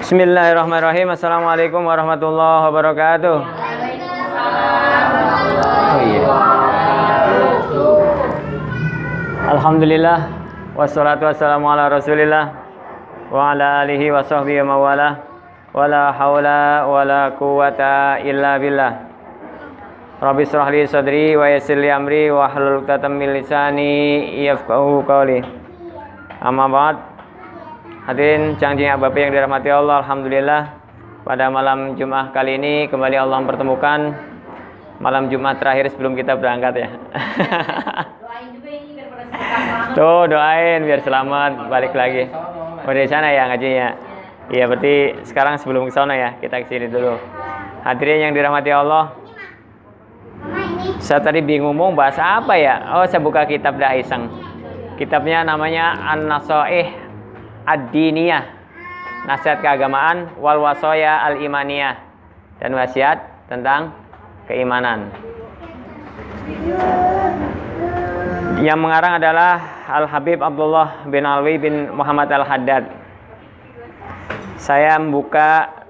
Bismillahirrahmanirrahim. Assalamualaikum warahmatullahi wabarakatuh. Oh iya. Alhamdulillah wassalatu wassalamu ala Rasulillah wa ala alihi wa sahbihi wa mawala. Wala haula wala quwata illa billah. Rabbi shrah li sadri wa yassir li amri wa hlul 'uqdatam min lisani yafqahu qawli. Amma ba'd. Hadirin canggih Bapak yang dirahmati Allah, alhamdulillah pada malam Jumat kali ini kembali Allah mempertemukan malam Jumat terakhir sebelum kita berangkat ya. Doain juga ini biar pada selamat. Tuh doain biar selamat balik lagi. Oh dari sana ya ngajinya. Iya berarti sekarang sebelum ke sana ya kita ke sini dulu. Hadirin yang dirahmati Allah. Saya tadi bingung mau bahas apa ya. Oh saya buka kitab dah iseng. Kitabnya namanya An-Nasaih Ad-Diniyah, nasihat keagamaan, wal wasoya al-imaniyah, dan wasiat tentang keimanan. Yang mengarang adalah Al-Habib Abdullah bin Alwi bin Muhammad Al-Haddad. Saya membuka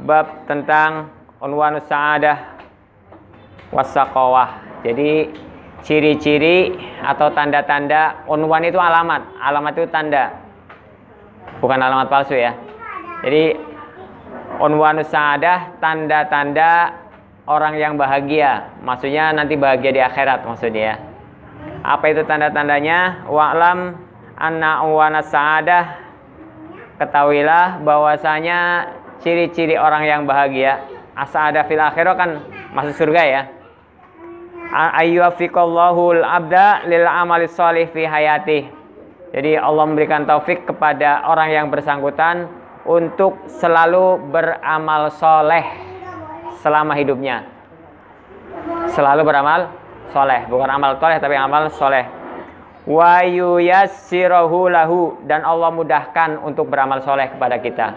bab tentang unwanus sa'adah wassaqawah. Jadi ciri-ciri atau tanda-tanda. Unwan itu alamat, alamat itu tanda, bukan alamat palsu ya. Jadi unwanus sa'adah, tanda-tanda orang yang bahagia, maksudnya nanti bahagia di akhirat maksudnya ya. Apa itu tanda-tandanya? Wa'lam anna unwanas sa'adah, ketahuilah bahwasanya ciri-ciri orang yang bahagia, as-sa'adah fil akhirah kan masuk surga ya. Ayyufiqallahul abda lil amali sholih fi hayatih. Jadi Allah memberikan taufik kepada orang yang bersangkutan untuk selalu beramal soleh selama hidupnya. Selalu beramal soleh, bukan amal soleh tapi amal soleh. Wa yuyassirahu lahu, dan Allah mudahkan untuk beramal soleh kepada kita.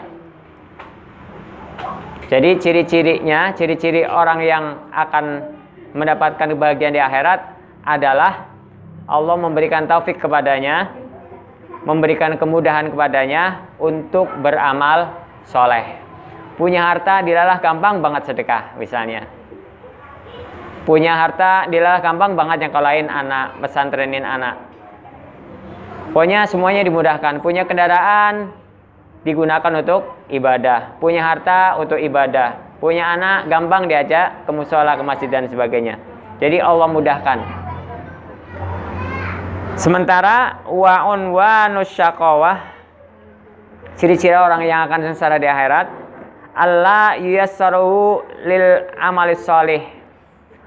Jadi ciri-cirinya, ciri-ciri orang yang akan mendapatkan kebahagiaan di akhirat adalah Allah memberikan taufik kepadanya, memberikan kemudahan kepadanya untuk beramal soleh. Punya harta dilalah gampang banget sedekah misalnya. Punya harta dilalah gampang banget yang lain anak, pesantrenin anak. Pokoknya semuanya dimudahkan. Punya kendaraan digunakan untuk ibadah. Punya harta untuk ibadah. Punya anak gampang diajak ke mushola, ke masjid dan sebagainya. Jadi Allah mudahkan. Sementara wa'unwanus syaqawah, ciri-ciri orang yang akan sengsara di akhirat, Allah yuyassaruhu lil amalis sholih.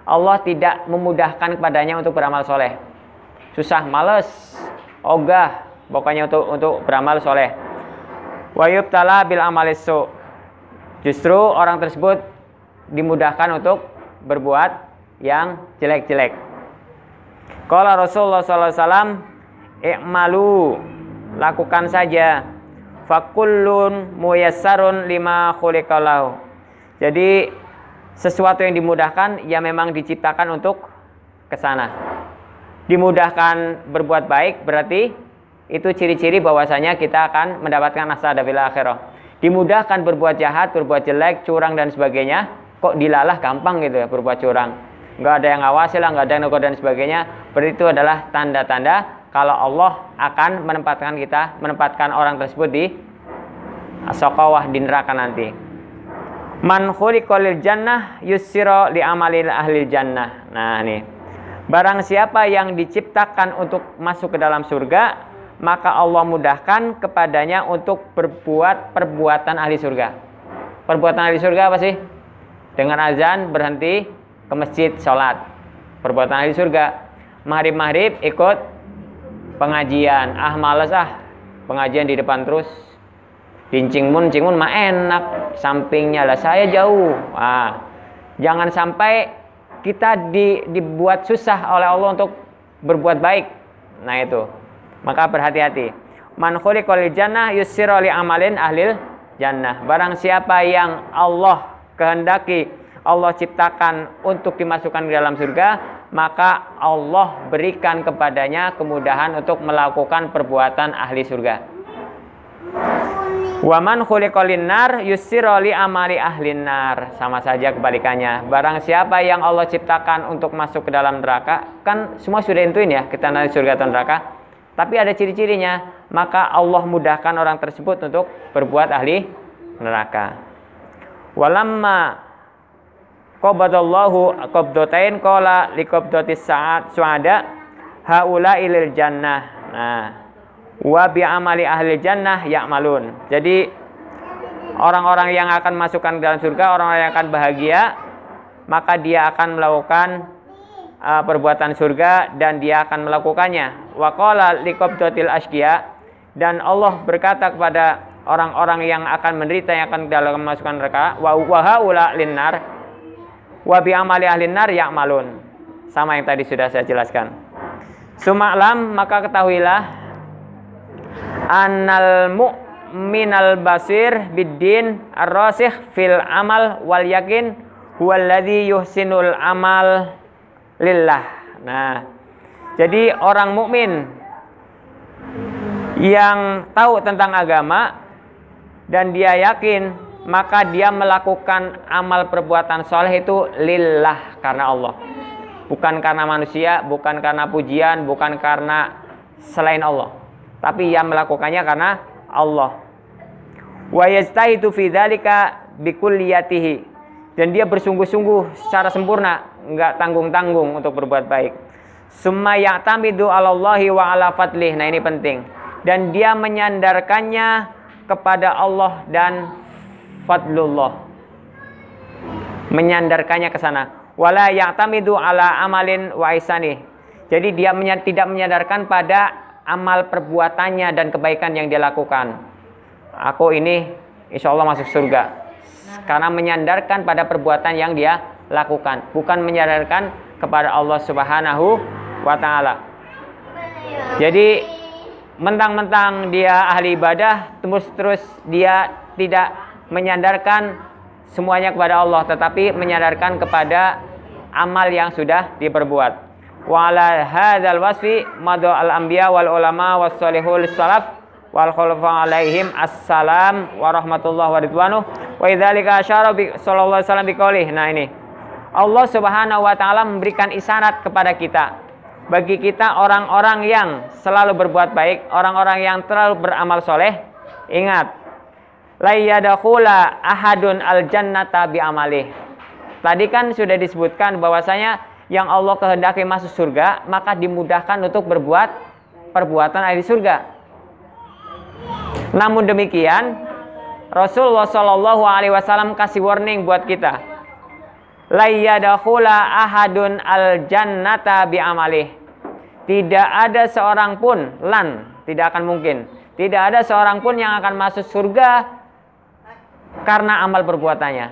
Allah tidak memudahkan kepadanya untuk beramal soleh. Susah, males, ogah, pokoknya untuk beramal soleh. Wa yubtala bil amalis su'. Justru orang tersebut dimudahkan untuk berbuat yang jelek-jelek. Qala Rasulullah sallallahu alaihi wasallam, "I'malu," lakukan saja. Fakullun muyassarun lima khuliqa lahu. Jadi sesuatu yang dimudahkan ya memang diciptakan untuk ke sana. Dimudahkan berbuat baik berarti itu ciri-ciri bahwasanya kita akan mendapatkan as-sa'adah fil akhirah. Dimudahkan berbuat jahat, berbuat jelek, curang dan sebagainya, kok dilalah gampang gitu ya berbuat curang. Nggak ada yang ngawasi lah, nggak ada yang negur dan sebagainya. Berarti itu adalah tanda-tanda kalau Allah akan menempatkan orang tersebut di as-saqawah, di neraka nanti. Man khuliqa lil jannah yussira li amalil ahlil jannah. Nah nih, barang siapa yang diciptakan untuk masuk ke dalam surga, maka Allah mudahkan kepadanya untuk berbuat perbuatan ahli surga. Perbuatan ahli surga apa sih? Dengan azan berhenti ke masjid sholat. Perbuatan ahli surga. Maghrib ikut pengajian. Ah males pengajian di depan terus. Cincing mun mah enak, sampingnya lah saya jauh. Jangan sampai kita dibuat susah oleh Allah untuk berbuat baik. Nah itu. Maka berhati-hati. Man khuliqa lil jannah yussira li amalin ahlil jannah. Barang siapa yang Allah kehendaki Allah ciptakan untuk dimasukkan ke dalam surga, maka Allah berikan kepadanya kemudahan untuk melakukan perbuatan ahli surga. Waman khuliqalin nar yussiru li amali ahlin nar. Sama saja kebalikannya. Barang siapa yang Allah ciptakan untuk masuk ke dalam neraka, kan semua sudah intuin ya, kita nanti surga atau neraka. Tapi ada ciri-cirinya, maka Allah mudahkan orang tersebut untuk berbuat ahli neraka. Walamma qabadallahu qabdatain qala liqabdatis sa'at suada haula ilal jannah. Nah, wa bi amali ahli jannah ya'malun. Jadi orang-orang yang akan masukkan ke dalam surga, orang-orang yang akan bahagia, maka dia akan melakukan perbuatan surga dan dia akan melakukannya. Wa qala liqabdatil asqiya, dan Allah berkata kepada orang-orang yang akan menderita, yang akan dalam masukkan neraka, wa haula linnar wa bi amali ahli nar ya'malun. Sama yang tadi sudah saya jelaskan. Suma'lam, maka ketahuilah, annal mu'minal basir biddin ar-rasikh fil amal wal yakin huwallazi yuhsinul amal lillah. Nah, jadi orang mukmin yang tahu tentang agama dan dia yakin, maka dia melakukan amal perbuatan soleh itu lillah, karena Allah, bukan karena manusia, bukan karena pujian, bukan karena selain Allah, tapi yang melakukannya karena Allah. Wa yastahidu fi dzalika bikulliyatihi, dan dia bersungguh-sungguh secara sempurna, enggak tanggung-tanggung untuk berbuat baik. Summa ya'tamidu 'alallahi wa 'ala fadlih. Nah, ini penting. Dan dia menyandarkannya kepada Allah dan fadlullah. Menyandarkannya ke sana. Wala ya'tamidu 'ala amalin wa ihsanih. Jadi dia tidak menyandarkan pada amal perbuatannya dan kebaikan yang dia lakukan. Aku ini insya Allah masuk surga, karena menyandarkan pada perbuatan yang dia lakukan, bukan menyandarkan kepada Allah Subhanahu wa ta'ala. Jadi mentang-mentang dia ahli ibadah, terus dia tidak menyandarkan semuanya kepada Allah, tetapi menyandarkan kepada amal yang sudah diperbuat. Wa ala hadzal wasfi madu al anbiya wal ulama was salihul salaf wal khulafa alaihim assalam wa rahmatullah wa ridwanuh wa idzalika asyara bi sallallahu alaihi wasallam biqaulih. Nah, ini Allah Subhanahu wa taala memberikan isyarat kepada kita, bagi kita orang-orang yang selalu berbuat baik, orang-orang yang terlalu beramal soleh. Ingat, la yadkhula ahadun al jannata bi amalih. Tadi kan sudah disebutkan bahwasanya yang Allah kehendaki masuk surga, maka dimudahkan untuk berbuat perbuatan ahli surga. Namun demikian, Rasulullah Shallallahu Alaihi Wasallam kasih warning buat kita. La yadkhula ahadun al jannata bi amalih. Tidak ada seorang pun, tidak akan mungkin. Tidak ada seorang pun yang akan masuk surga karena amal perbuatannya.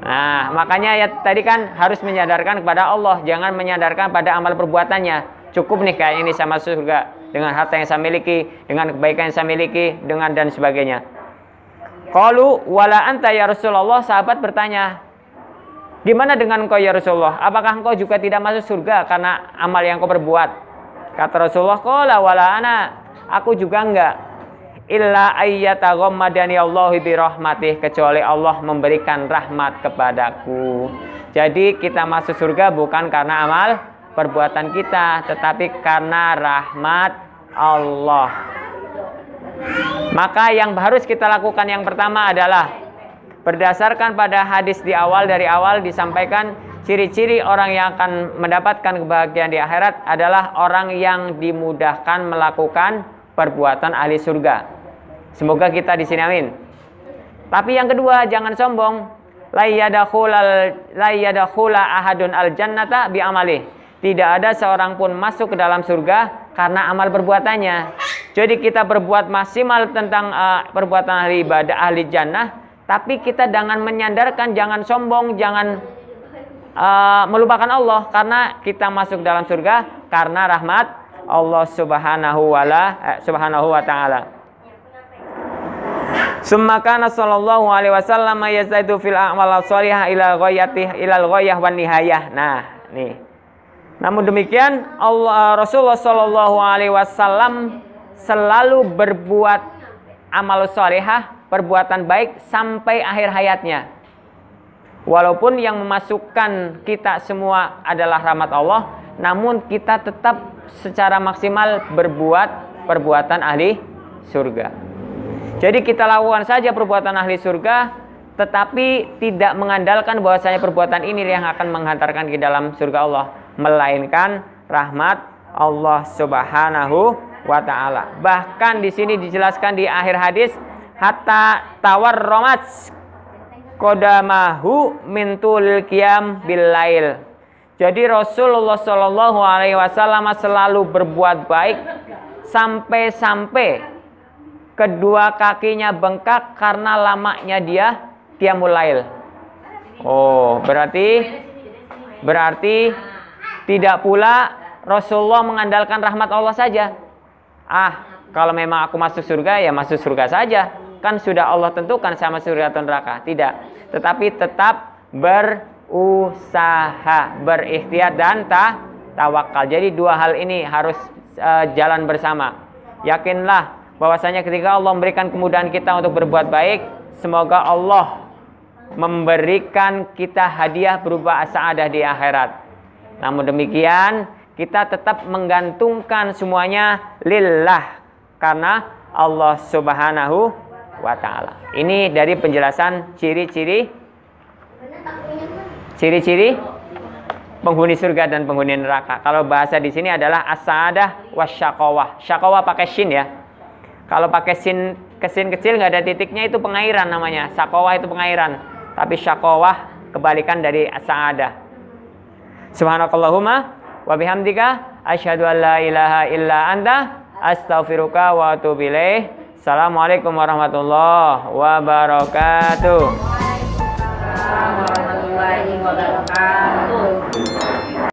Nah, makanya ya tadi kan harus menyadarkan kepada Allah, jangan menyadarkan pada amal perbuatannya. Cukup nih kayak ini saya masuk surga dengan harta yang saya miliki, dengan kebaikan yang saya miliki, dengan dan sebagainya. Qalu wala anta ya Rasulullah, sahabat bertanya, gimana dengan engkau ya Rasulullah? Apakah engkau juga tidak masuk surga karena amal yang kau perbuat? Kata Rasulullah, qala wala ana, aku juga enggak. Illa ayyataghammadani Allahu bi rahmatih, kecuali Allah memberikan rahmat kepadaku. Jadi kita masuk surga bukan karena amal perbuatan kita, tetapi karena rahmat Allah. Maka yang harus kita lakukan yang pertama adalah berdasarkan pada hadis dari awal disampaikan, ciri-ciri orang yang akan mendapatkan kebahagiaan di akhirat adalah orang yang dimudahkan melakukan perbuatan ahli surga. Semoga kita di sini, amin. Tapi yang kedua, jangan sombong. La yadkhula ahadun al jannata bi amalih. Tidak ada seorang pun masuk ke dalam surga karena amal perbuatannya. Jadi kita berbuat maksimal tentang perbuatan ahli ibadah, ahli jannah, tapi kita jangan menyandarkan, jangan sombong, jangan melupakan Allah, karena kita masuk dalam surga karena rahmat Allah Subhanahu wa ta'ala. Summa kana sallallahu alaihi wasallam yazaidu fil a'mal shalihah ila ghayah wan nihayah. Nah, nih. Namun demikian Rasulullah sallallahu alaihi wasallam selalu berbuat amal shalihah, perbuatan baik sampai akhir hayatnya. Walaupun yang memasukkan kita semua adalah rahmat Allah, namun kita tetap secara maksimal berbuat perbuatan ahli surga. Jadi kita lakukan saja perbuatan ahli surga, tetapi tidak mengandalkan bahwasanya perbuatan ini yang akan menghantarkan ke dalam surga Allah, melainkan rahmat Allah Subhanahu wa taala. Bahkan di sini dijelaskan di akhir hadis, hatta tawarramat qadamahu min tulil qiyam bil lail. Jadi Rasulullah Shallallahu alaihi wasallam selalu berbuat baik sampai kedua kakinya bengkak karena lamanya dia qiyamul lail. Oh, berarti tidak pula Rasulullah mengandalkan rahmat Allah saja. Kalau memang aku masuk surga ya masuk surga saja. Kan sudah Allah tentukan sama surga atau neraka. Tidak. Tetapi tetap berusaha, berikhtiar dan tawakal. Jadi dua hal ini harus jalan bersama. Yakinlah bahwasanya ketika Allah memberikan kemudahan kita untuk berbuat baik, semoga Allah memberikan kita hadiah berupa sa'adah di akhirat. Namun demikian, kita tetap menggantungkan semuanya lillah, karena Allah Subhanahu wa taala. Ini dari penjelasan ciri-ciri penghuni surga dan penghuni neraka. Kalau bahasa di sini adalah as-sa'adah wasyaqawah. Syaqawah pakai shin ya. Kalau pakai sin kecil nggak ada titiknya, itu pengairan namanya. Syaqawah itu pengairan. Tapi syaqawah kebalikan dari as-sa'adah. Subhanakallahumma wa bihamdika asyhadu an la ilaha illa anta astaghfiruka wa atubu ilaih. Assalamualaikum warahmatullahi wabarakatuh.